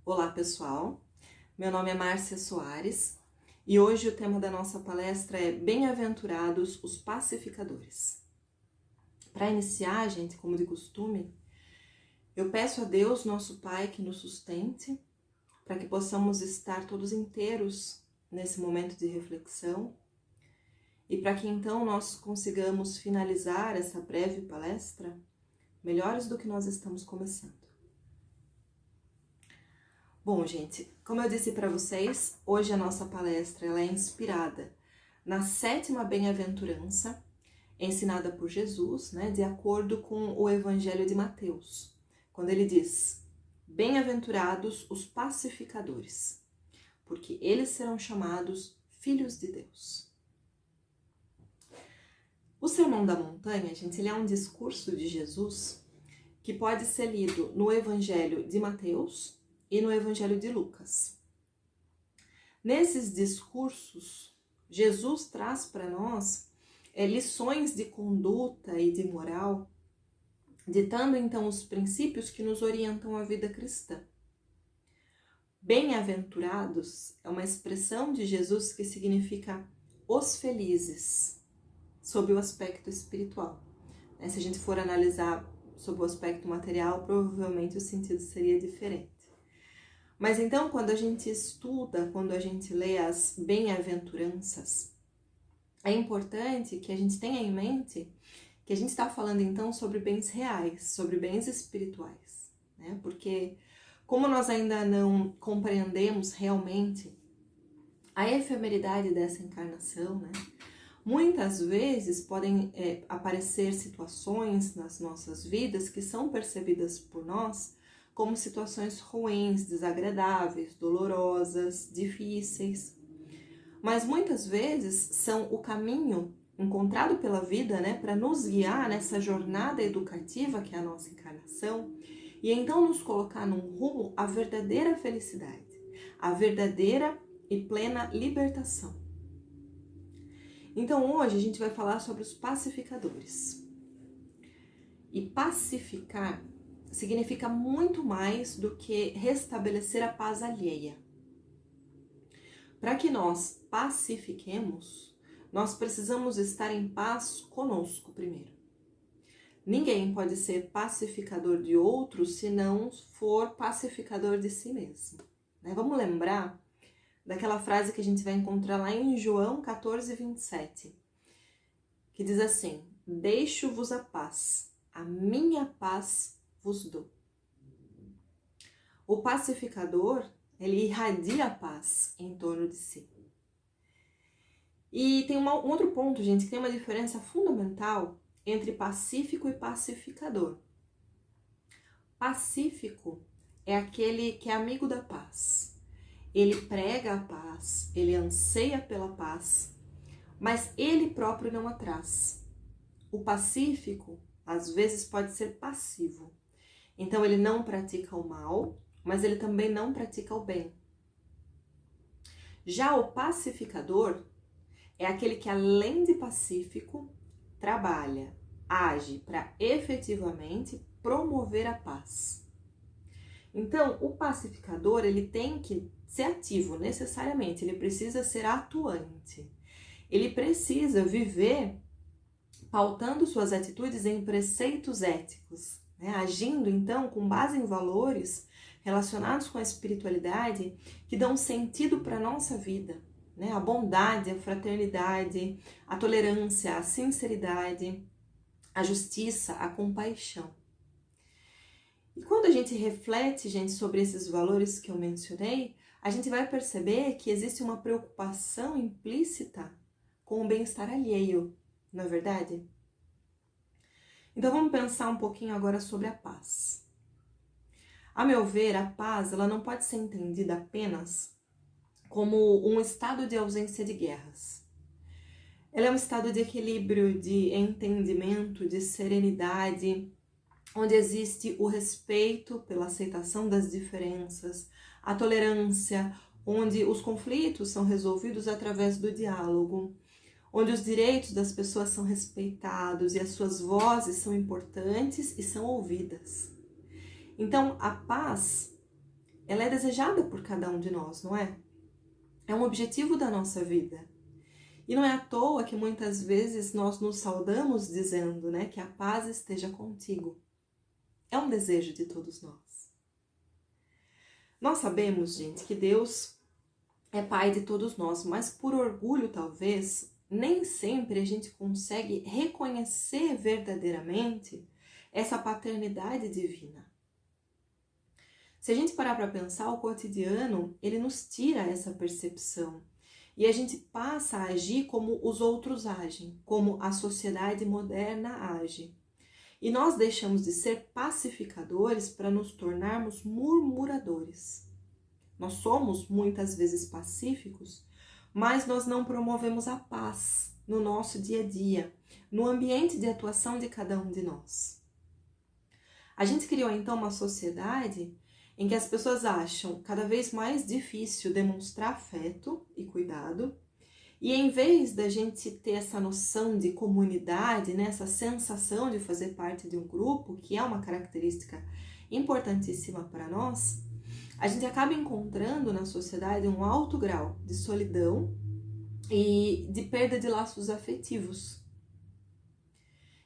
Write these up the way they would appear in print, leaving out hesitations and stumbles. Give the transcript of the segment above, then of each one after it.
Olá pessoal, meu nome é Márcia Soares e hoje o tema da nossa palestra é Bem-aventurados os pacificadores. Para iniciar, gente, como de costume, eu peço a Deus, nosso Pai, que nos sustente, para que possamos estar todos inteiros nesse momento de reflexão e para que então nós consigamos finalizar essa breve palestra melhores do que nós estamos começando. Bom, gente, como eu disse para vocês, hoje a nossa palestra ela é inspirada na 7ª bem-aventurança ensinada por Jesus, de acordo com o Evangelho de Mateus, quando ele diz: Bem-aventurados os pacificadores, porque eles serão chamados filhos de Deus. O Sermão da Montanha, gente, ele é um discurso de Jesus que pode ser lido no Evangelho de Mateus e no Evangelho de Lucas. Nesses discursos, Jesus traz para nós lições de conduta e de moral, ditando então os princípios que nos orientam a vida cristã. Bem-aventurados é uma expressão de Jesus que significa os felizes, sob o aspecto espiritual. Se a gente for analisar sob o aspecto material, provavelmente o sentido seria diferente. Mas então, quando a gente estuda, quando a gente lê as bem-aventuranças, é importante que a gente tenha em mente que a gente está falando então sobre bens reais, sobre bens espirituais, Porque como nós ainda não compreendemos realmente a efemeridade dessa encarnação, muitas vezes podem aparecer situações nas nossas vidas que são percebidas por nós como situações ruins, desagradáveis, dolorosas, difíceis. Mas muitas vezes são o caminho encontrado pela vida, para nos guiar nessa jornada educativa que é a nossa encarnação e então nos colocar num rumo à verdadeira felicidade, à verdadeira e plena libertação. Então hoje a gente vai falar sobre os pacificadores. E pacificar significa muito mais do que restabelecer a paz alheia. Para que nós pacifiquemos, nós precisamos estar em paz conosco primeiro. Ninguém pode ser pacificador de outros se não for pacificador de si mesmo. Vamos lembrar daquela frase que a gente vai encontrar lá em João 14:27, que diz assim: Deixo-vos a paz, a minha paz vos dou. O pacificador, ele irradia a paz em torno de si. E tem um outro ponto, gente, que tem uma diferença fundamental entre pacífico e pacificador. Pacífico é aquele que é amigo da paz. Ele prega a paz, ele anseia pela paz, mas ele próprio não a traz. O pacífico, às vezes, pode ser passivo. Então, ele não pratica o mal, mas ele também não pratica o bem. Já o pacificador é aquele que, além de pacífico, trabalha, age para efetivamente promover a paz. Então, o pacificador, ele tem que ser ativo necessariamente, ele precisa ser atuante. Ele precisa viver pautando suas atitudes em preceitos éticos, agindo então com base em valores relacionados com a espiritualidade que dão sentido para a nossa vida, a bondade, a fraternidade, a tolerância, a sinceridade, a justiça, a compaixão. E quando a gente reflete, gente, sobre esses valores que eu mencionei, a gente vai perceber que existe uma preocupação implícita com o bem-estar alheio, não é verdade? Então vamos pensar um pouquinho agora sobre a paz. A meu ver, a paz ela não pode ser entendida apenas como um estado de ausência de guerras. Ela é um estado de equilíbrio, de entendimento, de serenidade, onde existe o respeito pela aceitação das diferenças, a tolerância, onde os conflitos são resolvidos através do diálogo, onde os direitos das pessoas são respeitados e as suas vozes são importantes e são ouvidas. Então, a paz ela é desejada por cada um de nós, não é? É um objetivo da nossa vida. E não é à toa que muitas vezes nós nos saudamos dizendo, né, que a paz esteja contigo. É um desejo de todos nós. Nós sabemos, gente, que Deus é Pai de todos nós, mas por orgulho, talvez, nem sempre a gente consegue reconhecer verdadeiramente essa paternidade divina. Se a gente parar para pensar, o cotidiano, ele nos tira essa percepção. E a gente passa a agir como os outros agem, como a sociedade moderna age. E nós deixamos de ser pacificadores para nos tornarmos murmuradores. Nós somos muitas vezes pacíficos, mas nós não promovemos a paz no nosso dia a dia, no ambiente de atuação de cada um de nós. A gente criou então uma sociedade em que as pessoas acham cada vez mais difícil demonstrar afeto e cuidado, e em vez da gente ter essa noção de comunidade, né, essa sensação de fazer parte de um grupo, que é uma característica importantíssima para nós, a gente acaba encontrando na sociedade um alto grau de solidão e de perda de laços afetivos.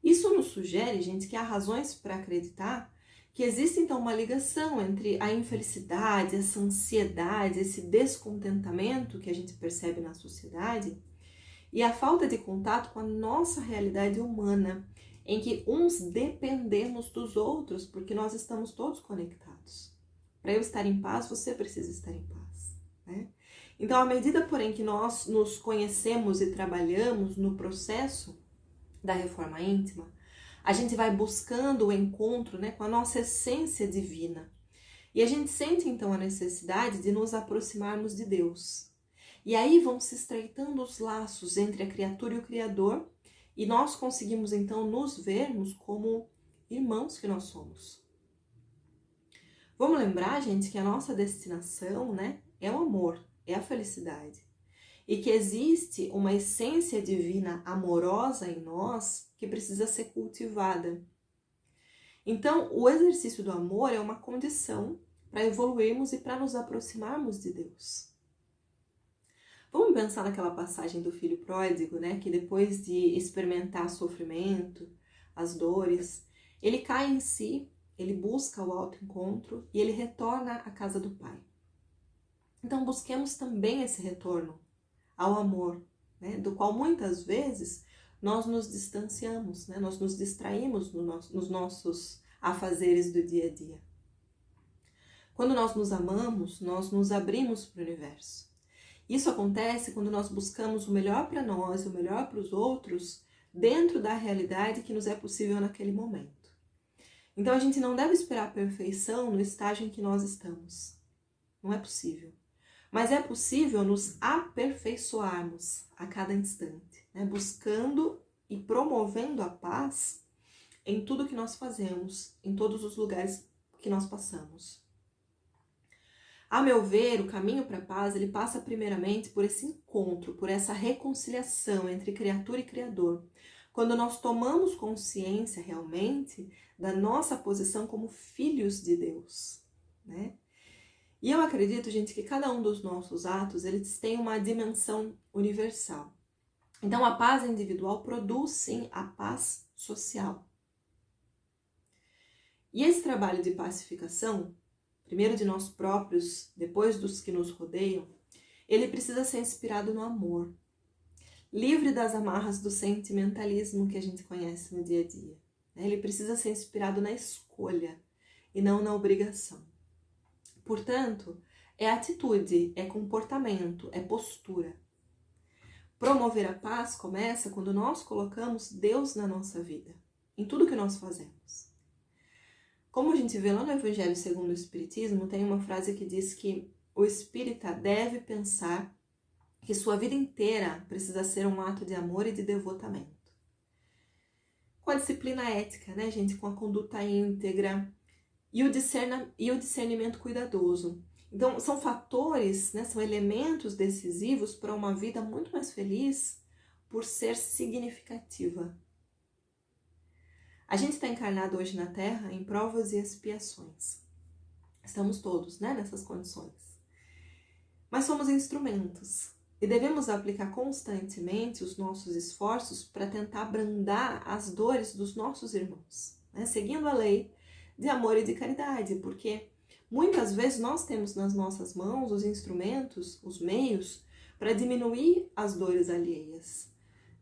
Isso nos sugere, gente, que há razões para acreditar que existe então uma ligação entre a infelicidade, essa ansiedade, esse descontentamento que a gente percebe na sociedade e a falta de contato com a nossa realidade humana, em que uns dependemos dos outros porque nós estamos todos conectados. Para eu estar em paz, você precisa estar em paz, né? Então, à medida, porém, que nós nos conhecemos e trabalhamos no processo da reforma íntima, a gente vai buscando o encontro, né, com a nossa essência divina. E a gente sente então a necessidade de nos aproximarmos de Deus. E aí vão se estreitando os laços entre a criatura e o Criador, e nós conseguimos então nos vermos como irmãos que nós somos. Vamos lembrar, gente, que a nossa destinação, né, é o amor, é a felicidade. E que existe uma essência divina amorosa em nós que precisa ser cultivada. Então, o exercício do amor é uma condição para evoluirmos e para nos aproximarmos de Deus. Vamos pensar naquela passagem do filho pródigo, né? Que depois de experimentar sofrimento, as dores, ele cai em si, ele busca o autoencontro e ele retorna à casa do Pai. Então, busquemos também esse retorno ao amor, né? Do qual muitas vezes nós nos distanciamos, né? Nós nos distraímos nos nossos afazeres do dia a dia. Quando nós nos amamos, nós nos abrimos para o universo. Isso acontece quando nós buscamos o melhor para nós, o melhor para os outros, dentro da realidade que nos é possível naquele momento. Então a gente não deve esperar a perfeição no estágio em que nós estamos. Não é possível. Mas é possível nos aperfeiçoarmos a cada instante, né? Buscando e promovendo a paz em tudo que nós fazemos, em todos os lugares que nós passamos. A meu ver, o caminho para a paz, ele passa primeiramente por esse encontro, por essa reconciliação entre criatura e criador. Quando nós tomamos consciência realmente da nossa posição como filhos de Deus, né? E eu acredito, gente, que cada um dos nossos atos, eles têm uma dimensão universal. Então, a paz individual produz, sim, a paz social. E esse trabalho de pacificação, primeiro de nós próprios, depois dos que nos rodeiam, ele precisa ser inspirado no amor, livre das amarras do sentimentalismo que a gente conhece no dia a dia. Ele precisa ser inspirado na escolha e não na obrigação. Portanto, é atitude, é comportamento, é postura. Promover a paz começa quando nós colocamos Deus na nossa vida, em tudo que nós fazemos. Como a gente vê lá no Evangelho segundo o Espiritismo, tem uma frase que diz que o espírita deve pensar que sua vida inteira precisa ser um ato de amor e de devotamento. Com a disciplina ética, né, gente, com a conduta íntegra, e o discernimento cuidadoso. Então, são fatores, né, são elementos decisivos para uma vida muito mais feliz por ser significativa. A gente está encarnado hoje na Terra em provas e expiações. Estamos todos, né, nessas condições. Mas somos instrumentos e devemos aplicar constantemente os nossos esforços para tentar abrandar as dores dos nossos irmãos, né, seguindo a lei de amor e de caridade, porque muitas vezes nós temos nas nossas mãos os instrumentos, os meios, para diminuir as dores alheias,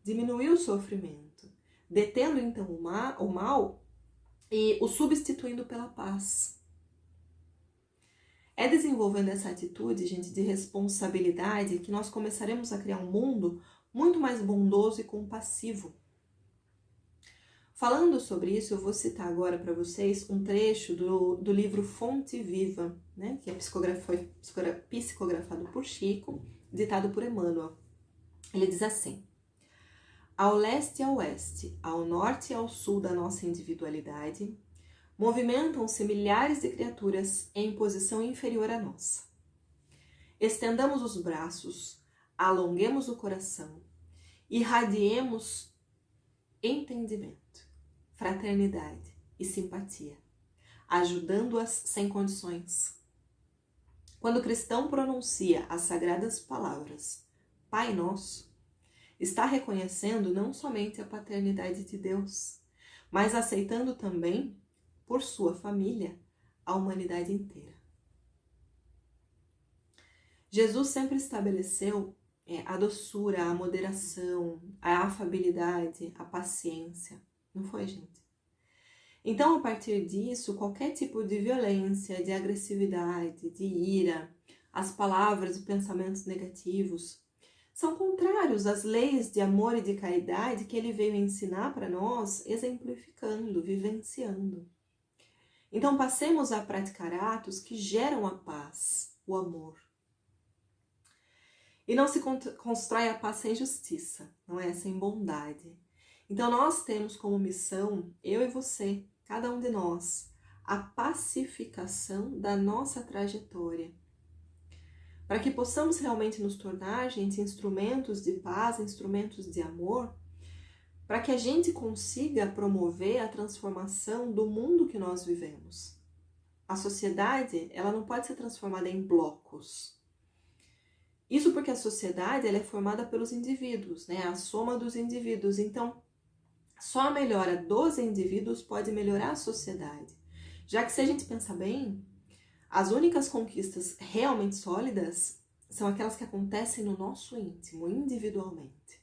diminuir o sofrimento, detendo então o mal e o substituindo pela paz. É desenvolvendo essa atitude, gente, de responsabilidade que nós começaremos a criar um mundo muito mais bondoso e compassivo. Falando sobre isso, eu vou citar agora para vocês um trecho do livro Fonte Viva, né, que foi psicografado por Chico, ditado por Emmanuel. Ele diz assim: ao leste e ao oeste, ao norte e ao sul da nossa individualidade, movimentam-se milhares de criaturas em posição inferior à nossa. Estendamos os braços, alonguemos o coração, irradiemos entendimento, fraternidade e simpatia, ajudando-as sem condições. Quando o cristão pronuncia as sagradas palavras Pai Nosso, está reconhecendo não somente a paternidade de Deus, mas aceitando também, por sua família, a humanidade inteira. Jesus sempre estabeleceu a doçura, a moderação, a afabilidade, a paciência. Não foi, gente? Então, a partir disso, qualquer tipo de violência, de agressividade, de ira, as palavras e pensamentos negativos são contrários às leis de amor e de caridade que ele veio ensinar para nós, exemplificando, vivenciando. Então, passemos a praticar atos que geram a paz, o amor. E não se constrói a paz sem justiça, não é? Sem bondade. Então, nós temos como missão, eu e você, cada um de nós, a pacificação da nossa trajetória. Para que possamos realmente nos tornar, gente, instrumentos de paz, instrumentos de amor, para que a gente consiga promover a transformação do mundo que nós vivemos. A sociedade, ela não pode ser transformada em blocos. Isso porque a sociedade ela é formada pelos indivíduos, né? A soma dos indivíduos. Então, só a melhora dos indivíduos pode melhorar a sociedade. Já que se a gente pensar bem, as únicas conquistas realmente sólidas são aquelas que acontecem no nosso íntimo, individualmente.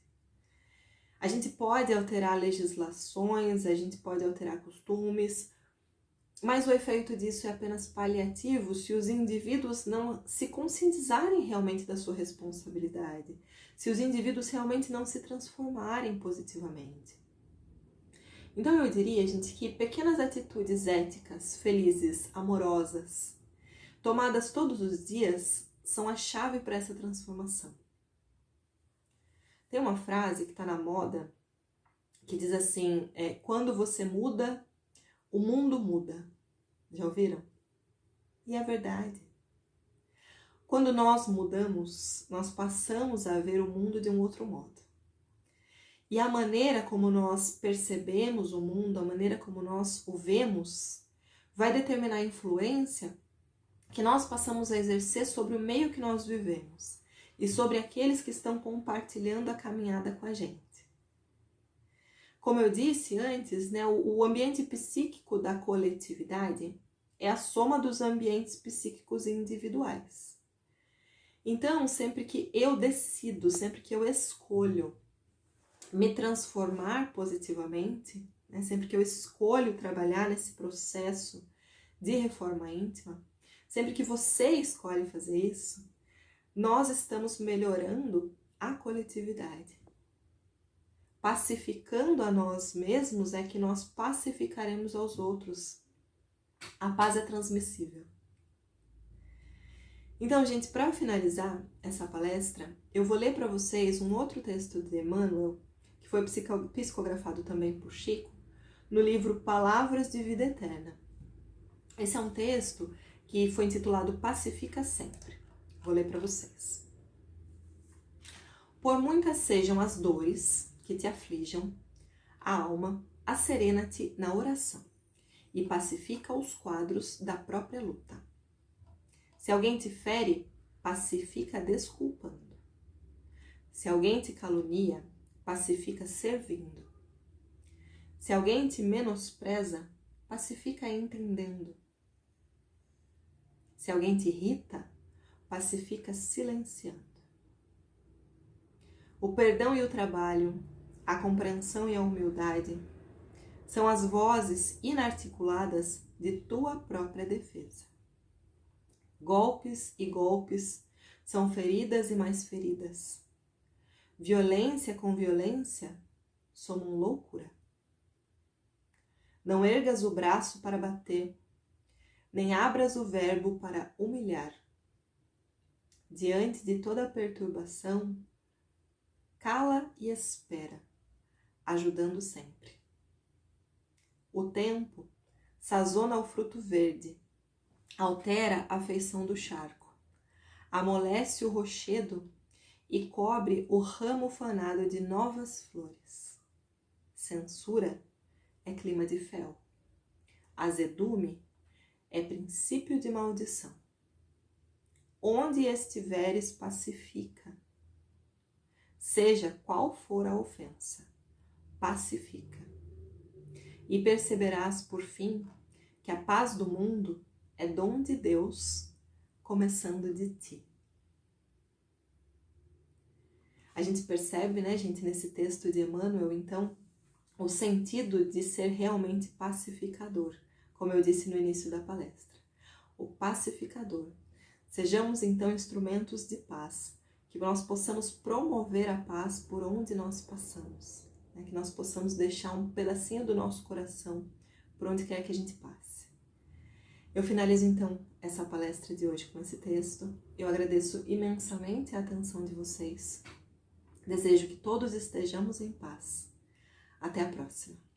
A gente pode alterar legislações, a gente pode alterar costumes, mas o efeito disso é apenas paliativo se os indivíduos não se conscientizarem realmente da sua responsabilidade, se os indivíduos realmente não se transformarem positivamente. Então eu diria, gente, que pequenas atitudes éticas, felizes, amorosas, tomadas todos os dias, são a chave para essa transformação. Tem uma frase que está na moda, que diz assim, quando você muda, o mundo muda. Já ouviram? E é verdade. Quando nós mudamos, nós passamos a ver o mundo de um outro modo. E a maneira como nós percebemos o mundo, a maneira como nós o vemos, vai determinar a influência que nós passamos a exercer sobre o meio que nós vivemos e sobre aqueles que estão compartilhando a caminhada com a gente. Como eu disse antes, né, o ambiente psíquico da coletividade é a soma dos ambientes psíquicos individuais. Então, sempre que eu decido, sempre que eu escolho me transformar positivamente, né, sempre que eu escolho trabalhar nesse processo de reforma íntima, sempre que você escolhe fazer isso, nós estamos melhorando a coletividade. Pacificando a nós mesmos é que nós pacificaremos aos outros. A paz é transmissível. Então, gente, para finalizar essa palestra, eu vou ler para vocês um outro texto de Emmanuel, que foi psicografado também por Chico, no livro Palavras de Vida Eterna. Esse é um texto que foi intitulado Pacifica Sempre. Vou ler para vocês. Por muitas sejam as dores que te aflijam, a alma acerena-te na oração e pacifica os quadros da própria luta. Se alguém te fere, pacifica desculpando. Se alguém te calunia, pacifica servindo. Se alguém te menospreza, pacifica entendendo. Se alguém te irrita, pacifica silenciando. O perdão e o trabalho, a compreensão e a humildade são as vozes inarticuladas de tua própria defesa. Golpes e golpes são feridas e mais feridas. Violência com violência somam loucura. Não ergas o braço para bater, nem abras o verbo para humilhar. Diante de toda perturbação, cala e espera, ajudando sempre. O tempo sazona o fruto verde, altera a feição do charco, amolece o rochedo e cobre o ramo fanado de novas flores. Censura é clima de fel, azedume é princípio de maldição. Onde estiveres, pacifica. Seja qual for a ofensa, pacifica. E perceberás, por fim, que a paz do mundo é dom de Deus, começando de ti. A gente percebe, né, gente, nesse texto de Emmanuel, então, o sentido de ser realmente pacificador, como eu disse no início da palestra. O pacificador. Sejamos, então, instrumentos de paz, que nós possamos promover a paz por onde nós passamos, né? Que nós possamos deixar um pedacinho do nosso coração por onde quer que a gente passe. Eu finalizo, então, essa palestra de hoje com esse texto. Eu agradeço imensamente a atenção de vocês. Desejo que todos estejamos em paz. Até a próxima.